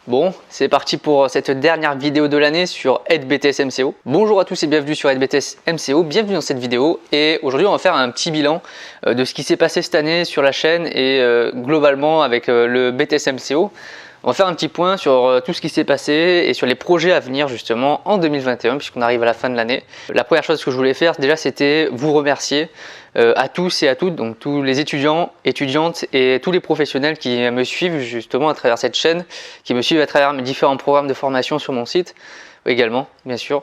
Bon, c'est parti pour cette dernière vidéo de l'année sur Aide BTS MCO. Bonjour à tous et bienvenue sur Aide BTS MCO, bienvenue dans cette vidéo. Et aujourd'hui on va faire un petit bilan de ce qui s'est passé cette année sur la chaîne et globalement avec le BTS MCO. On va faire un petit point sur tout ce qui s'est passé et sur les projets à venir justement en 2021 puisqu'on arrive à la fin de l'année. La première chose que je voulais faire déjà c'était vous remercier à tous et à toutes, donc tous les étudiants, étudiantes et tous les professionnels qui me suivent justement à travers cette chaîne, qui me suivent à travers mes différents programmes de formation sur mon site également bien sûr.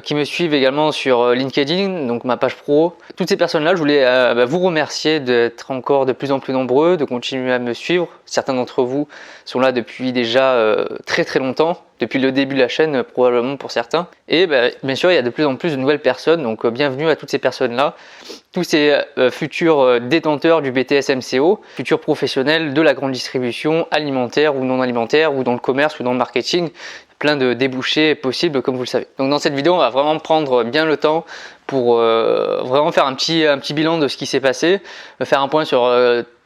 Qui me suivent également sur LinkedIn, donc ma page pro. Toutes ces personnes-là, je voulais vous remercier d'être encore de plus en plus nombreux, de continuer à me suivre. Certains d'entre vous sont là depuis déjà très longtemps, depuis le début de la chaîne probablement pour certains. Et bien sûr, il y a de plus en plus de nouvelles personnes, donc bienvenue à toutes ces personnes-là. Tous ces futurs détenteurs du BTS MCO, futurs professionnels de la grande distribution, alimentaire ou non alimentaire, ou dans le commerce ou dans le marketing. Plein de débouchés possibles comme vous le savez. Donc dans cette vidéo on va vraiment prendre bien le temps pour vraiment faire un petit bilan de ce qui s'est passé, faire un point sur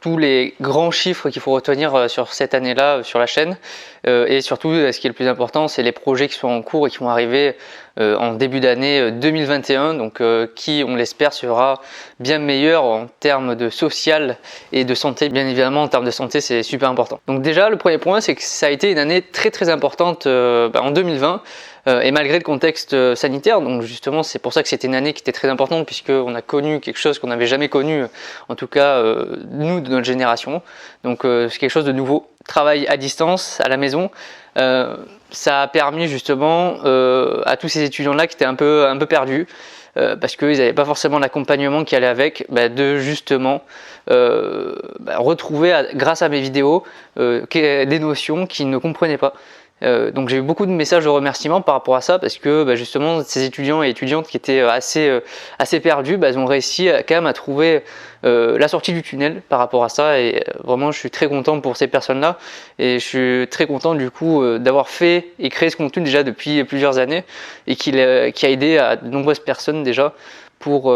tous les grands chiffres qu'il faut retenir sur cette année-là sur la chaîne et surtout ce qui est le plus important c'est les projets qui sont en cours et qui vont arriver en début d'année 2021 donc qui on l'espère sera bien meilleur en termes de social et de santé. Bien évidemment en termes de santé c'est super important. Donc déjà le premier point c'est que ça a été une année très importante en 2020 et malgré le contexte sanitaire, donc justement c'est pour ça que c'était une année qui était très importante puisqu'on a connu quelque chose qu'on n'avait jamais connu, en tout cas nous de notre génération, donc c'est quelque chose de nouveau. Travail à distance, à la maison, ça a permis justement à tous ces étudiants-là qui étaient un peu perdus, parce qu'ils n'avaient pas forcément l'accompagnement qui allait avec, de justement retrouver grâce à mes vidéos des notions qu'ils ne comprenaient pas. Donc j'ai eu beaucoup de messages de remerciements par rapport à ça parce que justement ces étudiants et étudiantes qui étaient assez perdus, ils ont réussi quand même à trouver la sortie du tunnel par rapport à ça et vraiment je suis très content pour ces personnes-là et je suis très content du coup d'avoir fait et créé ce contenu déjà depuis plusieurs années et qui a aidé à de nombreuses personnes déjà pour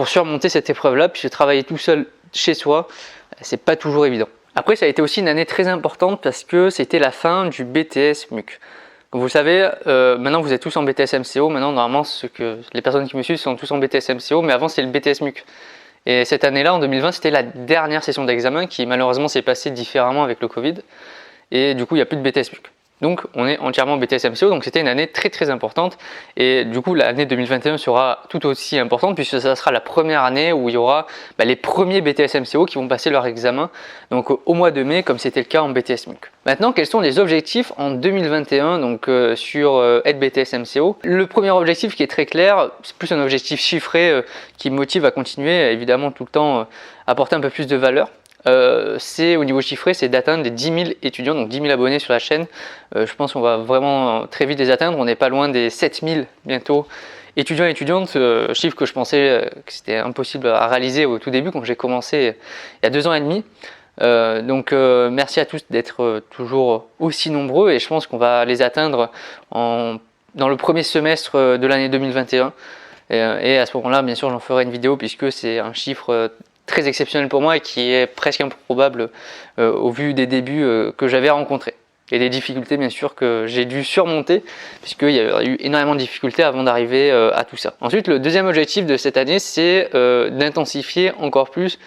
surmonter cette épreuve-là puisque travailler tout seul chez soi, c'est pas toujours évident. Après, ça a été aussi une année très importante parce que c'était la fin du BTS MUC. Comme vous le savez, maintenant vous êtes tous en BTS MCO. Maintenant, normalement, les personnes qui me suivent sont tous en BTS MCO, mais avant c'était le BTS MUC. Et cette année-là, en 2020, c'était la dernière session d'examen qui malheureusement s'est passée différemment avec le Covid. Et du coup, il n'y a plus de BTS MUC. Donc on est entièrement BTS MCO, donc c'était une année très importante et du coup l'année 2021 sera tout aussi importante puisque ça sera la première année où il y aura les premiers BTS MCO qui vont passer leur examen donc au mois de mai comme c'était le cas en BTS MUC. Maintenant quels sont les objectifs en 2021 donc sur Aide BTS MCO? Le premier objectif qui est très clair, c'est plus un objectif chiffré qui me motive à continuer évidemment tout le temps apporter un peu plus de valeur. C'est au niveau chiffré, c'est d'atteindre les 10 000 étudiants, donc 10 000 abonnés sur la chaîne. Je pense qu'on va vraiment très vite les atteindre. On n'est pas loin des 7 000 bientôt étudiants et étudiantes, chiffre que je pensais que c'était impossible à réaliser au tout début quand j'ai commencé il y a 2 ans et demi. Donc merci à tous d'être toujours aussi nombreux et je pense qu'on va les atteindre dans le premier semestre de l'année 2021. Et à ce moment-là, bien sûr, j'en ferai une vidéo puisque c'est un chiffre très exceptionnel pour moi et qui est presque improbable au vu des débuts que j'avais rencontrés et des difficultés bien sûr que j'ai dû surmonter puisqu'il y a eu énormément de difficultés avant d'arriver à tout ça. Ensuite le deuxième objectif de cette année c'est d'intensifier encore plus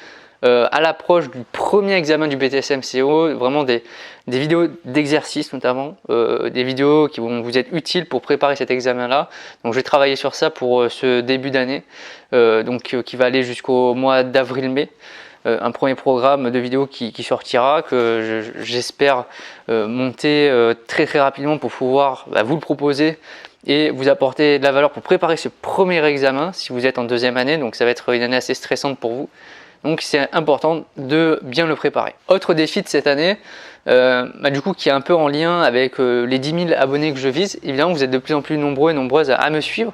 à l'approche du premier examen du BTS MCO, vraiment des vidéos d'exercice notamment, des vidéos qui vont vous être utiles pour préparer cet examen-là. Donc je vais travailler sur ça pour ce début d'année, qui va aller jusqu'au mois d'avril-mai. Un premier programme de vidéos qui sortira, que j'espère monter très rapidement pour pouvoir vous le proposer et vous apporter de la valeur pour préparer ce premier examen si vous êtes en deuxième année, donc ça va être une année assez stressante pour vous. Donc c'est important de bien le préparer. Autre défi de cette année, du coup qui est un peu en lien avec les 10 000 abonnés que je vise, évidemment vous êtes de plus en plus nombreux et nombreuses à me suivre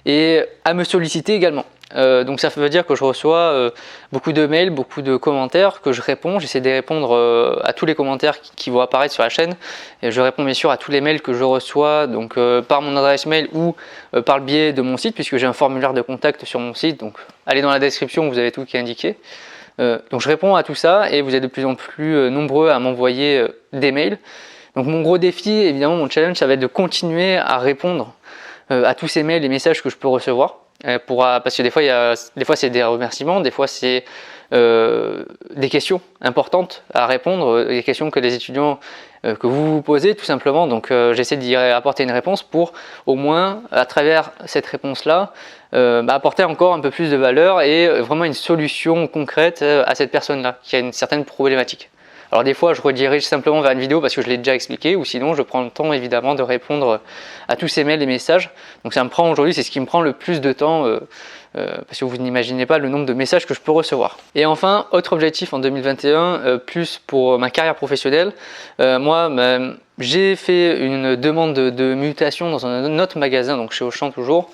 et à me solliciter également. Donc ça veut dire que je reçois beaucoup de mails, beaucoup de commentaires que je réponds. J'essaie de répondre à tous les commentaires qui vont apparaître sur la chaîne. Et je réponds bien sûr à tous les mails que je reçois donc par mon adresse mail ou par le biais de mon site puisque j'ai un formulaire de contact sur mon site. Donc allez dans la description, vous avez tout qui est indiqué. Donc je réponds à tout ça et vous êtes de plus en plus nombreux à m'envoyer des mails. Donc mon gros défi, évidemment mon challenge, ça va être de continuer à répondre à tous ces mails et messages que je peux recevoir. Parce que des fois c'est des remerciements, des fois c'est des questions importantes à répondre, des questions que les étudiants que vous vous posez tout simplement. Donc j'essaie d'y apporter une réponse pour au moins à travers cette réponse-là apporter encore un peu plus de valeur et vraiment une solution concrète à cette personne-là qui a une certaine problématique. Alors des fois je redirige simplement vers une vidéo parce que je l'ai déjà expliqué, ou sinon je prends le temps évidemment de répondre à tous ces mails et messages. Donc ça me prend aujourd'hui, c'est ce qui me prend le plus de temps parce que vous n'imaginez pas le nombre de messages que je peux recevoir. Et enfin, autre objectif en 2021, plus pour ma carrière professionnelle, j'ai fait une demande de mutation dans un autre magasin, donc chez Auchan toujours,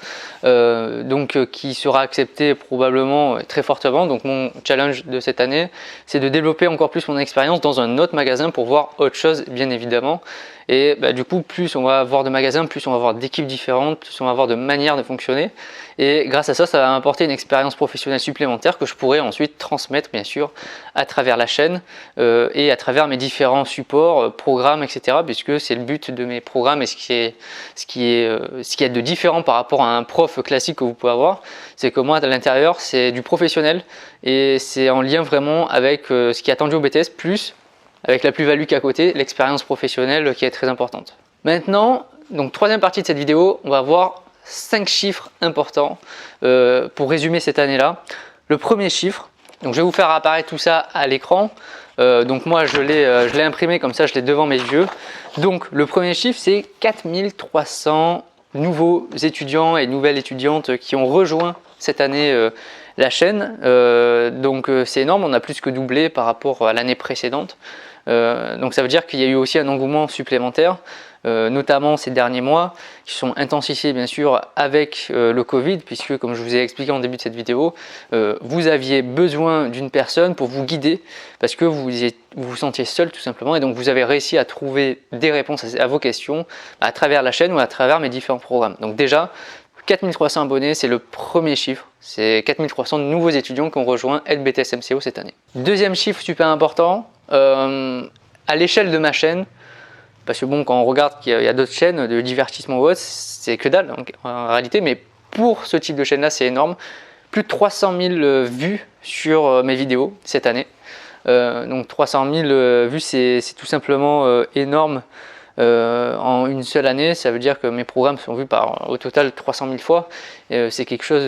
qui sera accepté probablement très fortement. Donc mon challenge de cette année, c'est de développer encore plus mon expérience dans un autre magasin pour voir autre chose, bien évidemment. Et du coup, plus on va avoir de magasins, plus on va avoir d'équipes différentes, plus on va avoir de manières de fonctionner. Et grâce à ça, ça va m'apporter une expérience professionnelle supplémentaire que je pourrai ensuite transmettre, bien sûr, à travers la chaîne et à travers mes différents supports, programmes, etc. Puisque c'est le but de mes programmes et ce qui est de différent par rapport à un prof classique que vous pouvez avoir, c'est que moi, à l'intérieur, c'est du professionnel et c'est en lien vraiment avec ce qui est attendu au BTS, plus avec la plus-value qu'à côté, l'expérience professionnelle qui est très importante. Maintenant, donc troisième partie de cette vidéo, on va voir 5 chiffres importants pour résumer cette année-là. Le premier chiffre, donc je vais vous faire apparaître tout ça à l'écran. Donc moi je l'ai imprimé comme ça, je l'ai devant mes yeux. Donc le premier chiffre, c'est 4300 nouveaux étudiants et nouvelles étudiantes qui ont rejoint cette année la chaîne. Donc c'est énorme, on a plus que doublé par rapport à l'année précédente. Donc ça veut dire qu'il y a eu aussi un engouement supplémentaire, notamment ces derniers mois, qui sont intensifiés bien sûr avec le Covid, puisque comme je vous ai expliqué en début de cette vidéo, vous aviez besoin d'une personne pour vous guider, parce que vous vous sentiez seul tout simplement, et donc vous avez réussi à trouver des réponses à vos questions à travers la chaîne ou à travers mes différents programmes. Donc déjà, 4300 abonnés, c'est le premier chiffre, c'est 4300 nouveaux étudiants qui ont rejoint AidBTS MCO cette année. Deuxième chiffre super important, à l'échelle de ma chaîne, parce que bon, quand on regarde qu'il y a d'autres chaînes de divertissement ou autre, c'est que dalle en réalité, mais pour ce type de chaîne là c'est énorme, plus de 300 000 vues sur mes vidéos cette année. Donc 300 000 vues, c'est tout simplement énorme. En une seule année, ça veut dire que mes programmes sont vus par au total 300 000 fois. C'est quelque chose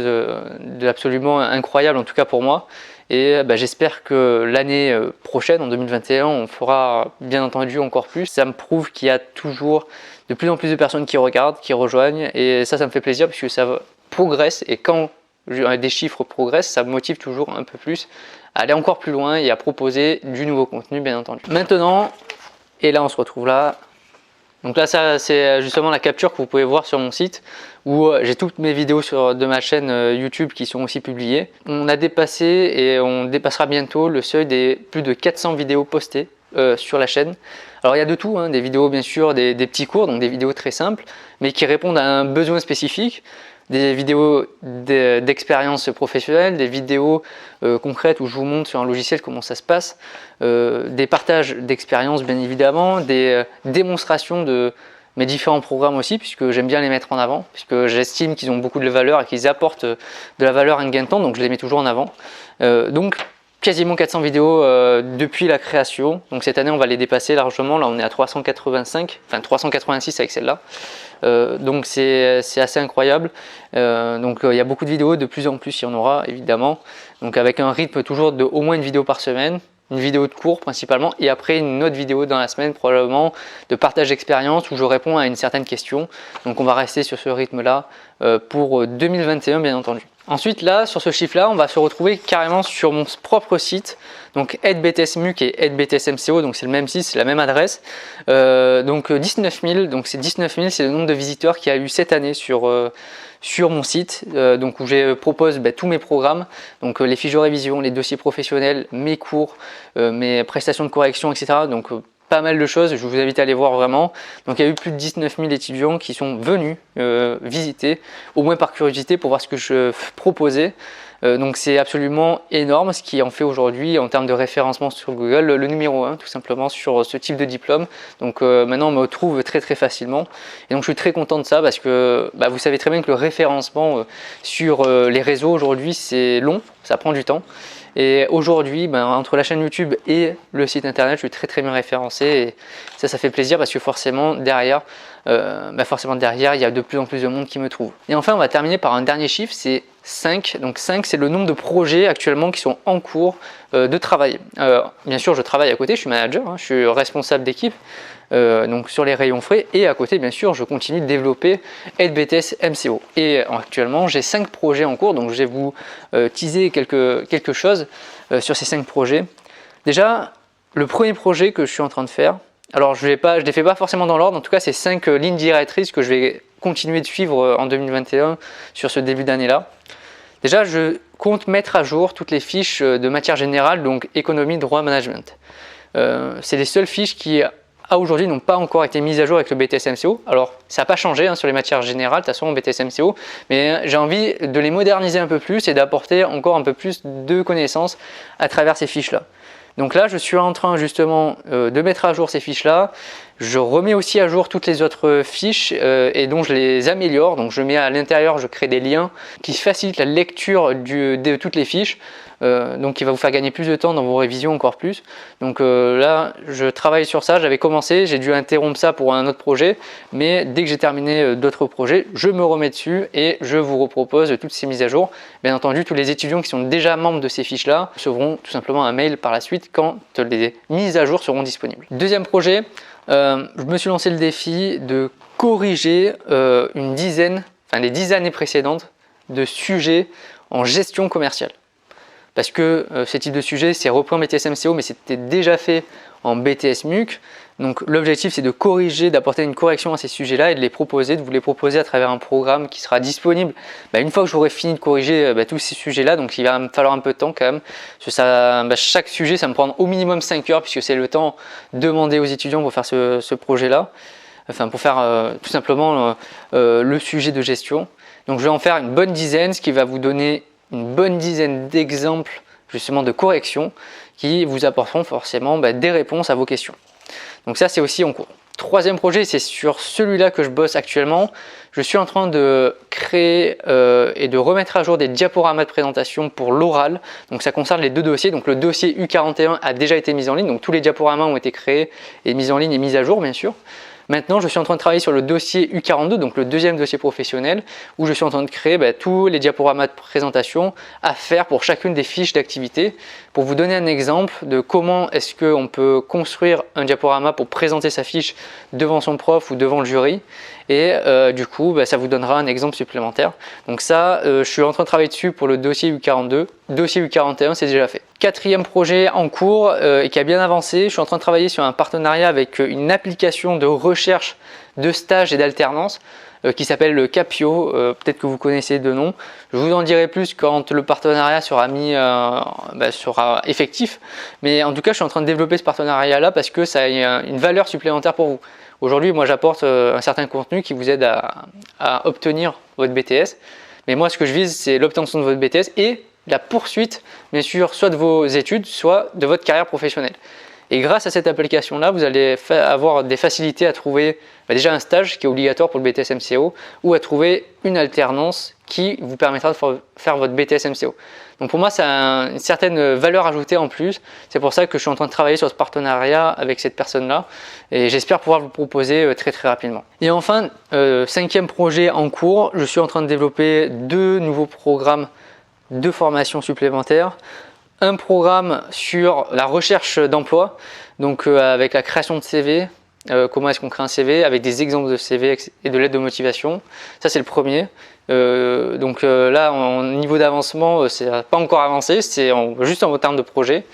d'absolument incroyable, en tout cas pour moi. Et j'espère que l'année prochaine, en 2021, on fera bien entendu encore plus. Ça me prouve qu'il y a toujours de plus en plus de personnes qui regardent, qui rejoignent. Et ça me fait plaisir puisque ça progresse. Et quand des chiffres progressent, ça me motive toujours un peu plus à aller encore plus loin et à proposer du nouveau contenu, bien entendu. Maintenant, et là on se retrouve là. Donc là, ça c'est justement la capture que vous pouvez voir sur mon site où j'ai toutes mes vidéos de ma chaîne YouTube qui sont aussi publiées. On a dépassé et on dépassera bientôt le seuil des plus de 400 vidéos postées sur la chaîne. Alors il y a de tout, des vidéos bien sûr, des petits cours, donc des vidéos très simples, mais qui répondent à un besoin spécifique. Des vidéos d'expérience professionnelle, des vidéos concrètes où je vous montre sur un logiciel comment ça se passe, des partages d'expérience bien évidemment, des démonstrations de mes différents programmes aussi, puisque j'aime bien les mettre en avant, puisque j'estime qu'ils ont beaucoup de valeur et qu'ils apportent de la valeur à un gain de temps, donc je les mets toujours en avant. Donc quasiment 400 vidéos depuis la création, donc cette année on va les dépasser largement, là on est à 385, enfin 386 avec celle-là. Donc c'est assez incroyable. Donc il y a beaucoup de vidéos, de plus en plus il y en aura évidemment. Donc avec un rythme toujours de au moins une vidéo par semaine, une vidéo de cours principalement, et après une autre vidéo dans la semaine probablement de partage d'expérience où je réponds à une certaine question. Donc on va rester sur ce rythme-là pour 2021 bien entendu. Ensuite là, sur ce chiffre-là, on va se retrouver carrément sur mon propre site, donc AidBTS-MUC et AidBTS-MCO, donc c'est le même site, c'est la même adresse. Donc 19 000, donc c'est 19 000, c'est le nombre de visiteurs qu'il y a eu cette année sur mon site, donc où je propose tous mes programmes, donc les fiches de révision, les dossiers professionnels, mes cours, mes prestations de correction, etc. Donc pas mal de choses, je vous invite à aller voir vraiment. Donc il y a eu plus de 19 000 étudiants qui sont venus visiter, au moins par curiosité pour voir ce que je proposais. Donc c'est absolument énorme, ce qui en fait aujourd'hui en termes de référencement sur Google le numéro 1 tout simplement sur ce type de diplôme. Donc maintenant on me trouve très facilement et donc je suis très content de ça parce que vous savez très bien que le référencement sur les réseaux aujourd'hui c'est long, ça prend du temps. Et aujourd'hui, entre la chaîne YouTube et le site internet, je suis très bien référencé et ça fait plaisir parce que forcément derrière, il y a de plus en plus de monde qui me trouve. Et enfin, on va terminer par un dernier chiffre, c'est 5. Donc 5, c'est le nombre de projets actuellement qui sont en cours de travail. Bien sûr, je travaille à côté, je suis manager, je suis responsable d'équipe. Donc sur les rayons frais et à côté bien sûr je continue de développer BTS MCO et actuellement j'ai 5 projets en cours, donc je vais vous teaser quelque chose sur ces 5 projets. Déjà le premier projet que je suis en train de faire, alors je les fais pas forcément dans l'ordre, en tout cas c'est 5 lignes directrices que je vais continuer de suivre en 2021 sur ce début d'année là. Déjà je compte mettre à jour toutes les fiches de matière générale, donc économie, droit, management. C'est les seules fiches qui aujourd'hui n'ont pas encore été mises à jour avec le BTS MCO. Alors ça n'a pas changé sur les matières générales, de toute façon BTS MCO, mais j'ai envie de les moderniser un peu plus et d'apporter encore un peu plus de connaissances à travers ces fiches là. Donc là je suis en train justement de mettre à jour ces fiches là. Je remets aussi à jour toutes les autres fiches et donc je les améliore. Donc je mets à l'intérieur, je crée des liens qui facilitent la lecture de toutes les fiches. Donc il va vous faire gagner plus de temps dans vos révisions encore plus. Donc là je travaille sur ça, j'avais commencé, j'ai dû interrompre ça pour un autre projet, mais dès que j'ai terminé d'autres projets, je me remets dessus et je vous repropose toutes ces mises à jour. Bien entendu, tous les étudiants qui sont déjà membres de ces fiches là recevront tout simplement un mail par la suite quand les mises à jour seront disponibles. Deuxième projet, je me suis lancé le défi de corriger les 10 années précédentes de sujets en gestion commerciale. Parce que ce type de sujet, c'est repris en BTS MCO, mais c'était déjà fait en BTS MUC. Donc l'objectif, c'est de corriger, d'apporter une correction à ces sujets-là et de vous les proposer à travers un programme qui sera disponible une fois que j'aurai fini de corriger tous ces sujets-là. Donc il va me falloir un peu de temps quand même. Parce que chaque sujet, ça me prend au minimum 5 heures puisque c'est le temps demandé aux étudiants pour faire ce projet-là. Enfin, pour faire tout simplement le sujet de gestion. Donc je vais en faire une bonne dizaine, ce qui va vous donner une bonne dizaine d'exemples justement de corrections qui vous apporteront forcément des réponses à vos questions. Donc ça c'est aussi en cours. Troisième projet, c'est sur celui-là que je bosse actuellement. Je suis en train de créer et de remettre à jour des diaporamas de présentation pour l'oral. Donc ça concerne les deux dossiers. Donc le dossier U41 a déjà été mis en ligne. Donc tous les diaporamas ont été créés et mis en ligne et mis à jour bien sûr. Maintenant, je suis en train de travailler sur le dossier U42, donc le deuxième dossier professionnel, où je suis en train de créer tous les diaporamas de présentation à faire pour chacune des fiches d'activité. Pour vous donner un exemple de comment est-ce qu'on peut construire un diaporama pour présenter sa fiche devant son prof ou devant le jury. Et du coup, ça vous donnera un exemple supplémentaire. Donc ça, je suis en train de travailler dessus pour le dossier U42. Dossier U41, c'est déjà fait. Quatrième projet en cours et qui a bien avancé, je suis en train de travailler sur un partenariat avec une application de recherche de stage et d'alternance qui s'appelle le Capio, peut-être que vous connaissez de nom. Je vous en dirai plus quand le partenariat sera effectif. Mais en tout cas, je suis en train de développer ce partenariat-là parce que ça a une valeur supplémentaire pour vous. Aujourd'hui, moi j'apporte un certain contenu qui vous aide à obtenir votre BTS. Mais moi, ce que je vise, c'est l'obtention de votre BTS et la poursuite, bien sûr, soit de vos études, soit de votre carrière professionnelle. Et grâce à cette application-là, vous allez avoir des facilités à trouver déjà un stage qui est obligatoire pour le BTS MCO ou à trouver une alternance qui vous permettra de faire votre BTS MCO. Donc pour moi, ça a une certaine valeur ajoutée en plus. C'est pour ça que je suis en train de travailler sur ce partenariat avec cette personne-là et j'espère pouvoir vous le proposer très rapidement. Et enfin, cinquième projet en cours, je suis en train de développer 2 nouveaux programmes de formation supplémentaires. Un programme sur la recherche d'emploi, donc avec la création de CV, comment est-ce qu'on crée un CV, avec des exemples de CV et de lettres de motivation. Ça c'est le premier. Là, en niveau d'avancement, c'est pas encore avancé, c'est juste en termes de projet.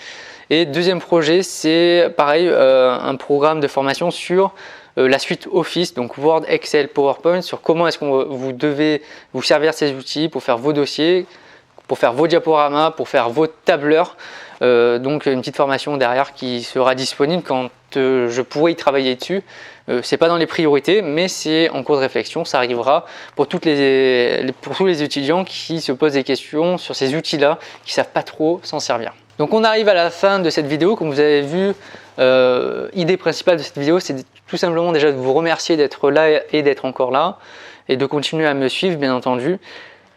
Et deuxième projet, c'est pareil, un programme de formation sur la suite Office, donc Word, Excel, PowerPoint, sur comment est-ce que vous devez vous servir de ces outils pour faire vos dossiers, pour faire vos diaporamas, pour faire vos tableurs. Donc une petite formation derrière qui sera disponible quand je pourrai y travailler dessus c'est pas dans les priorités, mais c'est en cours de réflexion. Ça arrivera pour tous les étudiants qui se posent des questions sur ces outils-là, qui savent pas trop s'en servir. Donc on arrive à la fin de cette vidéo. Comme vous avez vu, idée principale de cette vidéo, c'est tout simplement déjà de vous remercier d'être là et d'être encore là, et de continuer à me suivre, bien entendu.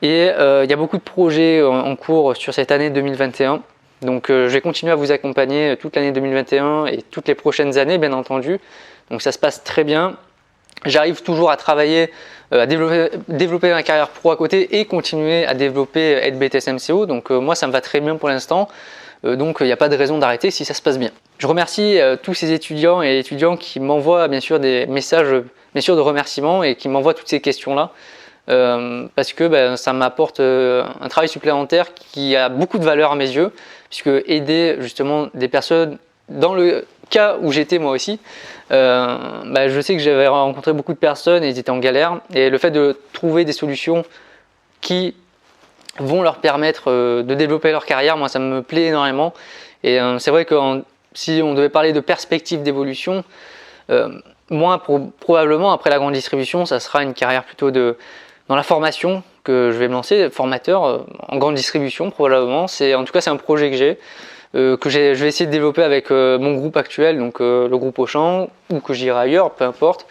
Et il y a beaucoup de projets en cours sur cette année 2021. Donc je vais continuer à vous accompagner toute l'année 2021 et toutes les prochaines années, bien entendu. Donc ça se passe très bien. J'arrive toujours à travailler, à développer ma carrière pro à côté et continuer à développer AideBTS MCO. Donc moi ça me va très bien pour l'instant. Donc il n'y a pas de raison d'arrêter si ça se passe bien. Je remercie tous ces étudiants et étudiants qui m'envoient bien sûr des messages de remerciements et qui m'envoient toutes ces questions-là. Parce que ça m'apporte un travail supplémentaire qui a beaucoup de valeur à mes yeux, puisque aider justement des personnes, dans le cas où j'étais moi aussi, je sais que j'avais rencontré beaucoup de personnes et ils étaient en galère, et le fait de trouver des solutions qui vont leur permettre de développer leur carrière, moi ça me plaît énormément. Et c'est vrai que si on devait parler de perspective d'évolution, moi probablement après la grande distribution, ça sera une carrière plutôt dans la formation que je vais me lancer, formateur en grande distribution probablement. En tout cas c'est un projet que j'ai, je vais essayer de développer avec mon groupe actuel, donc le groupe Auchan, ou que j'irai ailleurs, peu importe.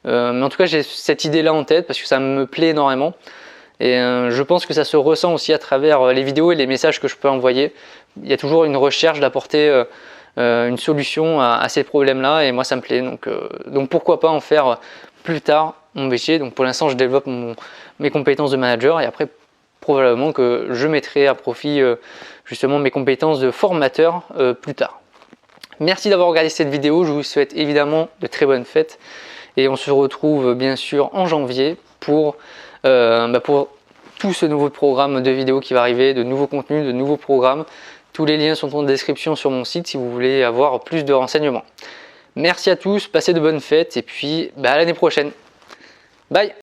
Mais en tout cas j'ai cette idée là en tête parce que ça me plaît énormément. Et je pense que ça se ressent aussi à travers les vidéos et les messages que je peux envoyer. Il y a toujours une recherche d'apporter une solution à ces problèmes-là, et moi ça me plaît. Donc pourquoi pas en faire plus tard mon métier. Donc pour l'instant je développe mes compétences de manager, et après probablement que je mettrai à profit justement mes compétences de formateur plus tard. Merci d'avoir regardé cette vidéo, je vous souhaite évidemment de très bonnes fêtes, et on se retrouve bien sûr en janvier pour tout ce nouveau programme de vidéos qui va arriver, de nouveaux contenus, de nouveaux programmes. Tous les liens sont en description sur mon site si vous voulez avoir plus de renseignements. Merci à tous, passez de bonnes fêtes, et puis à l'année prochaine. Bye!